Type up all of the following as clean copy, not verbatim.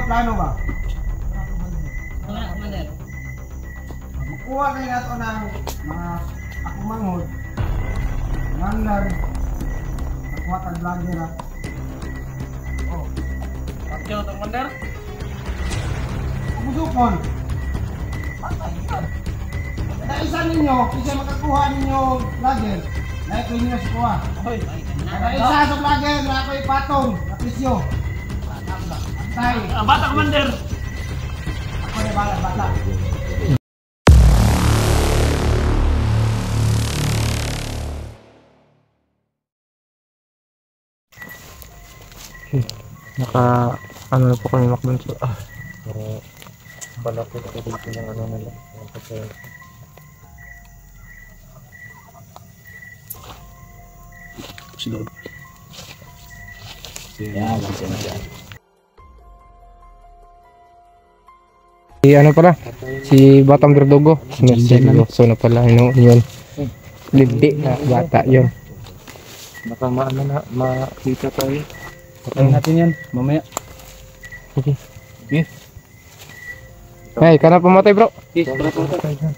plano ba? Wala, Commander. Magkuha kayo na ito ng mga akumangod, langlan, nakuha kang vlogger ha. Oh. Pakyo to, Commander. Kumusupon. Kada isa ninyo, kasi makakuha ninyo vlogger, na ito ninyo sa kuha. Hoy, Kada isa sa vlogger, na ako'y patong, na presyo. Antay. bata, Commander. Ako na bala, bata. Ano na po kami makbunso. Balapit ko dito ng ano nila. Kasi Silod. Yan, bisa na dyan. si ano pala? Si Batang Verdugo. So na pala yun. Lindi na bata yun. Baka maano na, makita tayo. Patayin natin yan, mamaya. Okay. Okay. Hey, ka na pumatay bro. Okay, tara po tayo.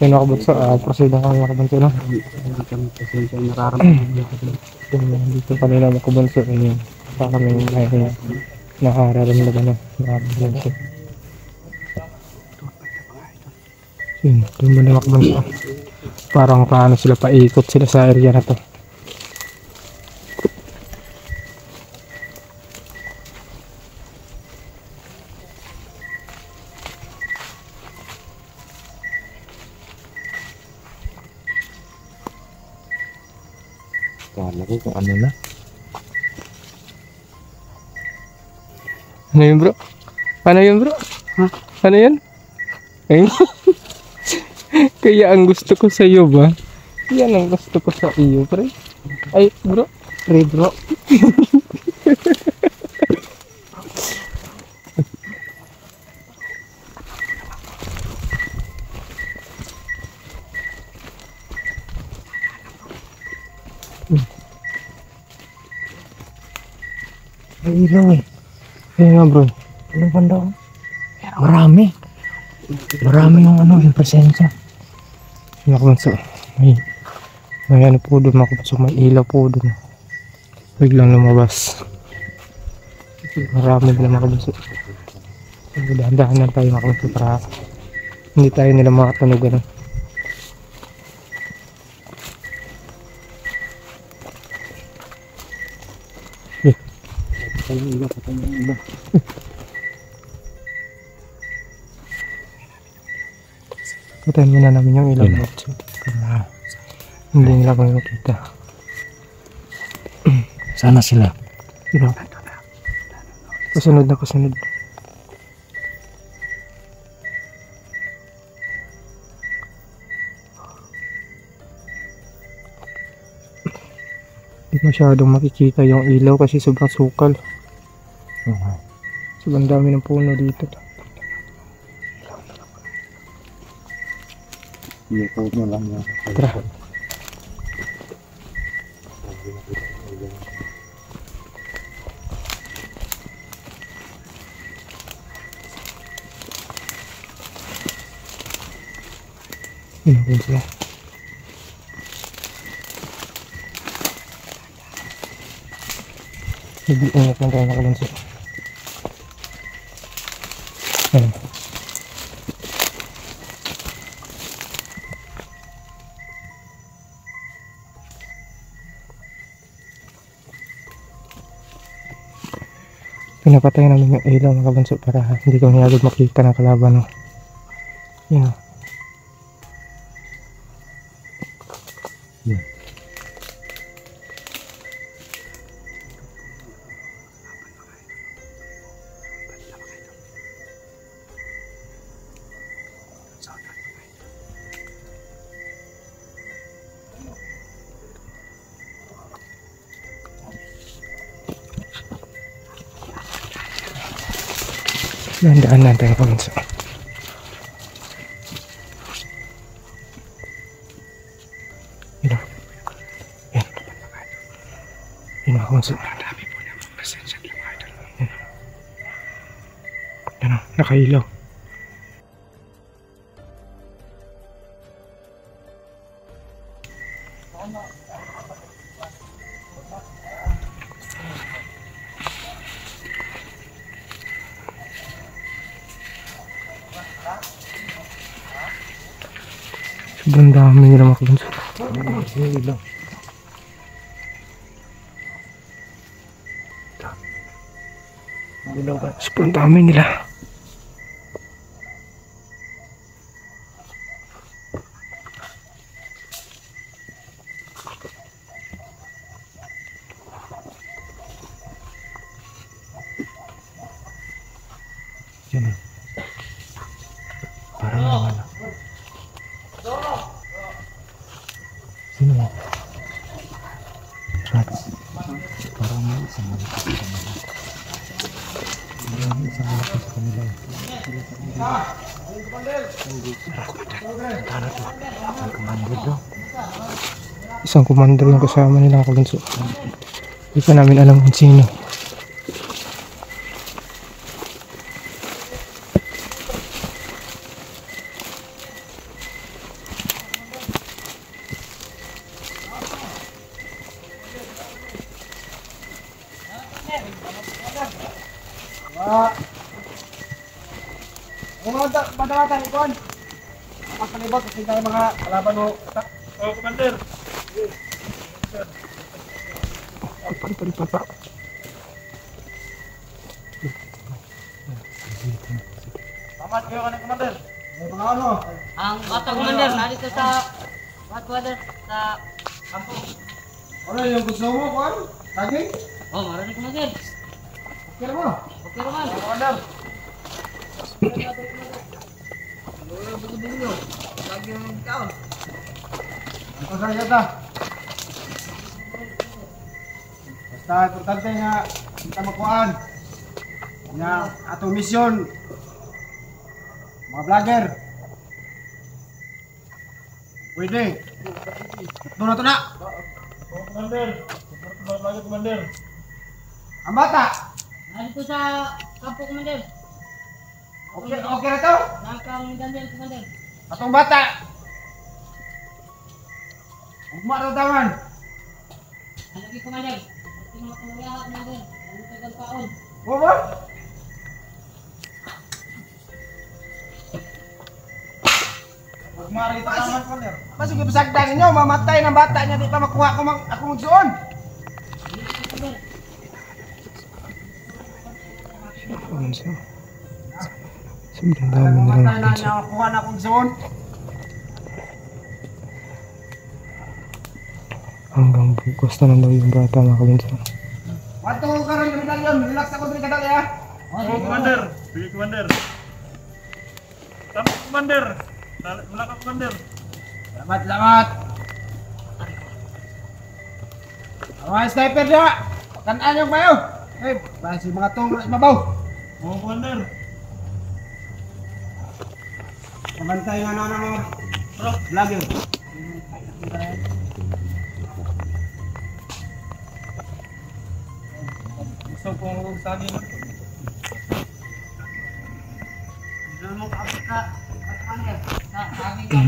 Yan makabunso. Proceed na kami makabunso na. Hindi kami pasensya yung nararamdaman. Dito kanina makabunso. Yun. Para kami nakararamdaman na makabunso. Yun, doon ba na makabunso? Parang paano sila paikot sila sa area na to. Kala ko kung ano na. Ano yun bro? Ano yun bro? Ha? Ano yun? Ay, kaya ang gusto ko sa iyo ba? Yan ang gusto ko sa iyo pre. Ay bro, pre bro. Ay, ilaw eh. Kaya nga bro. Ano banda ko? Marami. Marami yung ano, yung presensya. Makabanso. May ano po doon makabanso. May ilaw po doon. Biglang lumabas. Marami na makabanso. Dahan-dahan lang tayo makabanso para hindi tayo nila makatunog ano. Patay yung iba, patay yung iba. Patayin muna namin yung ilaw botso. Para hindi nila kami makita. Sana sila. Ilaw. Pasunod na pasunod. Hindi masyadong makikita yung ilaw kasi sobrang sukal. Sobrang dami ng puno dito. I-upload mo lang yan. Tara. Yun sila. Hindi ingat lang tayo nakalansi. Ayan. Pinapatay namin yung ilaw mga kabanso para hindi kami agad makita ng kalaban. No? Yan. Yeah. Dandaan lang tayo kabanso. Yan. Yan. Yun ako sa... Yan o, nakailaw. Sobrang dami nila mga kabunso. Sobrang dami nila. Yan o. Parang nawala. Sino mo? Rats. Parang may isang malaki sa kanila. Parang may isang malaki sa kanila. Tara to. Ang commander daw. Isang commander yung kasama nila mga kabunso. Hindi pa namin alam kung sino. Ang mga badalatan ikon. Pagkalibot kasi tayo mga kalaban mo. Oh, Commander. Papa. Selamat kayo kanang Commander. May mga ano? Ang bata Commander, narito sa Commander sa kampo. Ano yung gusto mo, Juan? Saging? Oh, marami Commander. Okay mo? Okay naman. Commander. Lagi yung taon. Ito sa yata. Basta importante nga kita makuhaan. Nga atong misyon. Mga vlogger. Pwede. Doon na. Oh, Commander. Lagi Commander. Ang bata. Narito sa kampo Commander. Okay na to? Nakang Daniel Commander. Atong bata. Ugma na taman. Lagi Commander. Tingnan mo kung mga Commander. Ano tagal paon? Mo ba? Ugma rin taman, Commander. Kasi gipasagdan ninyo, mamatay ng bata niya, di pa makuha ko ako magsuon. Kabunso. Sobrang dami nila mga Mamatay na kabunso. niya, makuha na akong magsuon. Hanggang bukas na lang daw yung bata mga kabunso. Wato ko karon ng medalyon, relax ako diri kadali ha. Oh, Commander. Sige Commander. Tama Commander. Wala ka Commander. Salamat. Mga sniper dia. Kanan yung bayo. Eh, basi mga tong mas mabaw. Oh, Commander. Pabantay nga na mga vlogger. Gusto kong saging. Diyan mo ka Commander. Saging ka.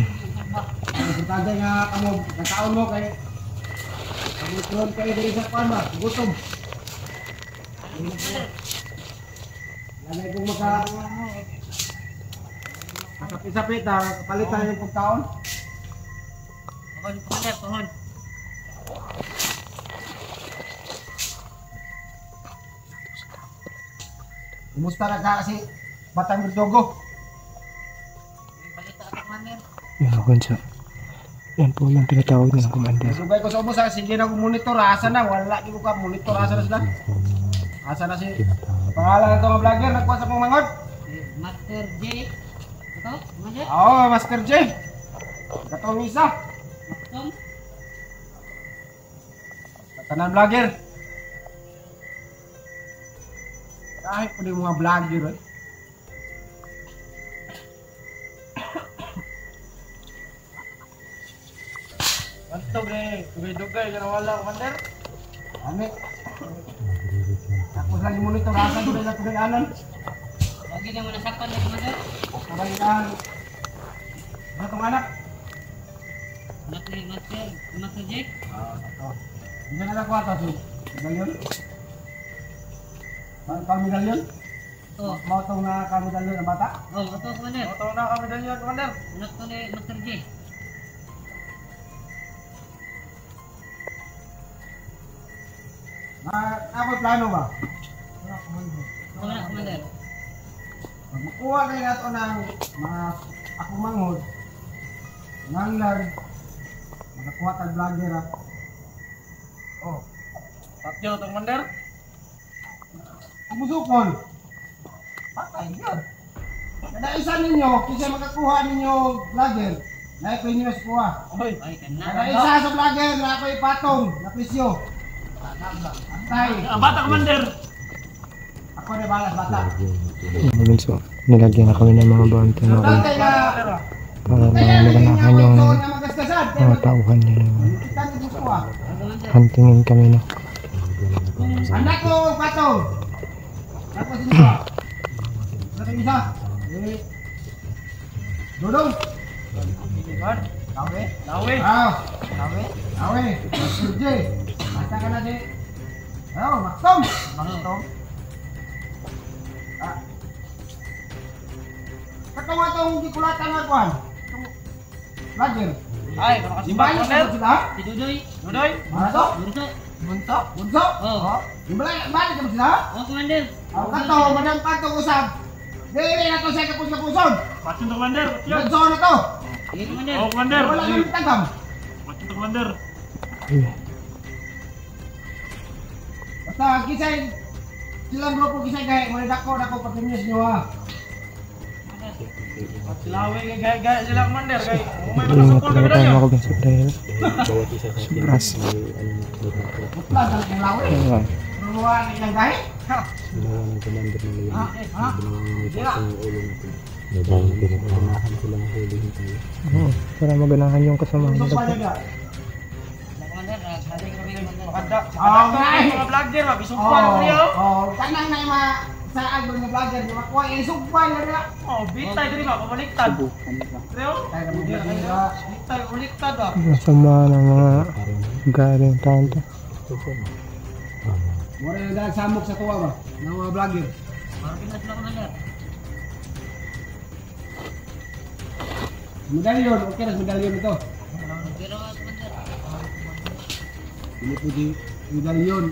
Importante nga kamo, nagkaon mo kay kamutuan kayo diri sa kwan ba, gutom. Lalay kong makapit-sapit ha, palitan yung pagkaon. Pohon Commander, pohon. Kumusta na ka kasi Batang Berdogo? Balita ka Commander. Yan mga kabunso. Yan po yung tinatawag nilang commander. Sugay ko sa umo sa sige na ko monitor, asa na, wala di ko ka monitor, asa na sila. Asa na si pangalan na ito mga vlogger, nagkuha sa kong mangod. Master J. Ito, Commander. Oo, Master J. Katong isa. Tom. Tanan vlogger. Kahit po yung mga vlogger eh. Bantog eh. Dugay-dugay. Yan wala Commander. Ani. Tapos lagi monitor asa dito na pinag-anan. Lagi na mo nasakpan na Commander. Kabayan. Ano tong anak? Master Jack. Ito. Hindi na nakuha ito. Medalyon? Medalyon? Oh, Mau itong nakamedalyon ng bata? oh, ito Commander. Mau itong nakamedalyon, Commander? Anak ko ni Master Jack. Ako'y plano ba? Oh, anak Commander. Pag makuha kayo na ito ng mga akong manghod, nanglar, makakuha tag vlogger ha. Oh, tatyo itong Commander? Kumusupon. Patay yun. Kada isa ninyo, kasi makakuha ninyo vlogger, na ito ninyo sa kuha. Ay, kana. Kada isa sa vlogger, na ako'y patong, na pisyo. Patay. Bata Commander. Ako na balas bata. Ayun, so nilagyan na kami ng mga bante na Tatay na, para maganahan yung so na magaskasan. mga tauhan niya na Tatay sa kuha. huntingin kami na. Anak ko, patong. Tapos isa. Tapos isa. Dudong. Lawe. Lawe. Lawe. Lawe. Surje. Masa ka na di. Oh, Maktom. Maktom. Katong atong gikulatan nga kuan. Lager. Ay, kalau kasih Dimbalay Commander. sa sila. Si Dudoy. Dudoy. Mana to? Burso. Bunto. Bunto. Oh. Dimbalay balik ka sila. Oh, Commander. Ako kato, madang patong usab. Dili na to sa kapus-kapuson. Macam tu Commander. Yun. Bunso na to. Sige, Commander. Oh Commander. Wala nang tagam. Macam tu Commander. Basta kisay silang grupo kisay kay mo dako pag-news nyo ha. Silawi kay gaya-gaya sila Commander. Kay umay Ingat masukol lang kami tayo na mga kabisip dahil sobras. Uplan ang kong lawi. Ayan. Ruwa ni ilang gahi. Ha? Ha? Oo, para maganahan yung kasamahan Gusto pa dagdag. niya. Commander, sabi ko kami Makanda. Oh, Ay, mga vlogger, mabisupan ko niyo. Kanang na yung sa album ng vlogger, di makuha yung sugpan na nila. Oh, bitay diri ba pabaliktad. Reo. Tayo na mga nila. Bitay baliktad ah. Masama ng mga galing taon to. Mura yung dahil samok sa tuwa ba? Ng mga vlogger. Marami na sila Commander. Medalyon, okay na medalyon ito. Pero Commander. Hindi po di medalyon.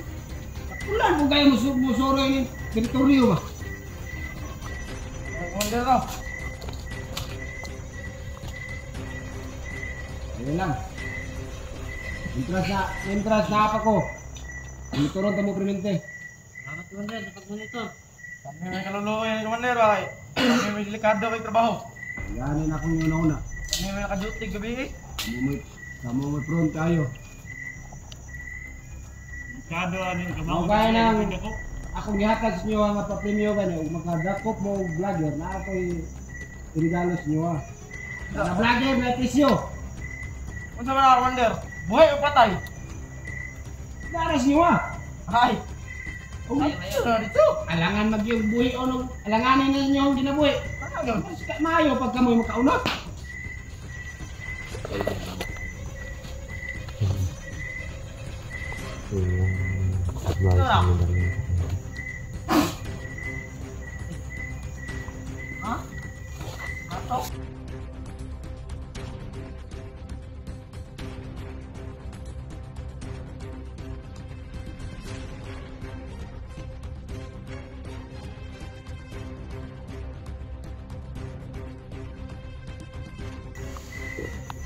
Ulan po kayo musuro yung teritoryo ba? Commander ah. Ayun lang. Entras na apa ko. Monitoron tamo premente. Salamat Commander sa pag-monitor. Kami may kaluluoy ni Commander ay. Kami may delikado kay trabaho. Ganin akong yung una. Kami may nakaduty gabi eh. Kamu may front kayo. Delikado ani Ako kaya nang akong gihatag sa inyo ang papremyo gani ug makadakop mo og vlogger na ako'y regalo sa inyo ha. Na vlogger na tisyo. Unsa man Commander? Buhay o patay? Para sa inyo ha. Ay. Ay, dito. Alangan magyug buhi o nung alanganin na inyo ang ginabuhi. Mas maayo pag kamoy makaunot. Ha? Ato.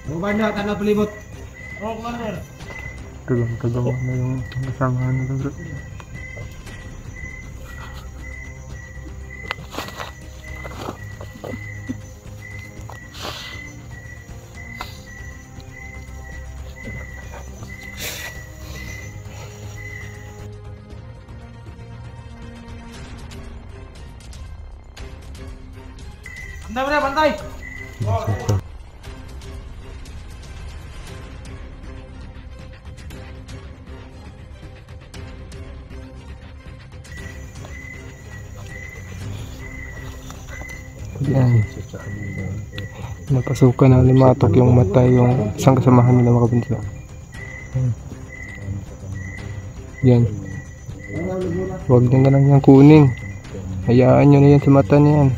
Bukan na tanah pelibut. Oh, Commander. Kagam na yung kasamahan na bro. Anda benar pantai. Yan. Napasukan ng limatok yung mata yung isang kasamahan nila mga kabinso. Yan. Huwag nyo na lang yan kunin. Hayaan nyo na yan sa mata niyan.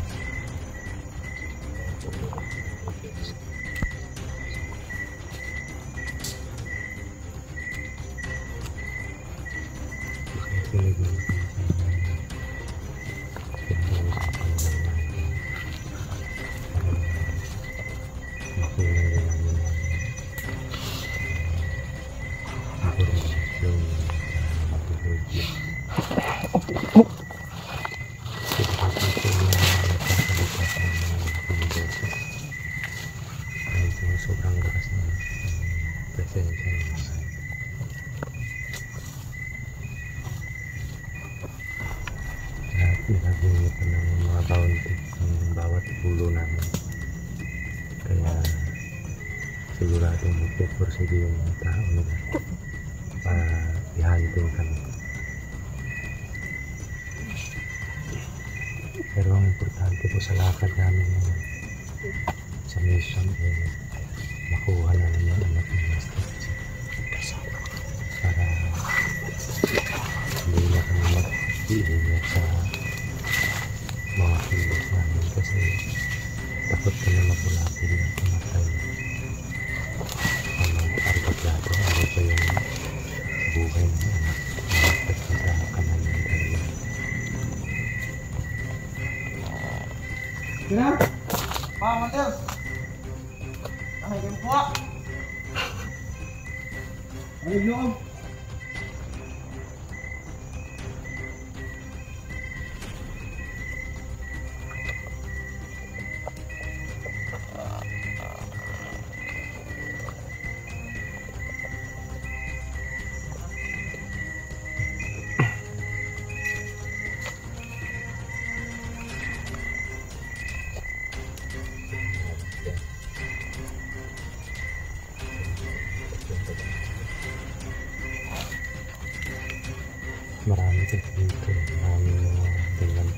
Sobrang lakas ng presensya ng mga lahat nilagay pa ng mga bounty ng bawat pulo namin, kaya siguradong magpupursige yung mga tao nila para i-hunting kami. Pero ang importante po sa lakad namin ngayon sa mission makuha na naman ang anak ng Master para hindi na kami mag-iingat sa mga kilos namin kasi takot kami mapulapin na pumatay ang mga argoplado. Ano pa yung buhay ng anak at sa kanan ng dalawa. Kaya? Pa, Mateo. Ay, yung po. Ano yung? Marami kasi dito, maraming mga tingnan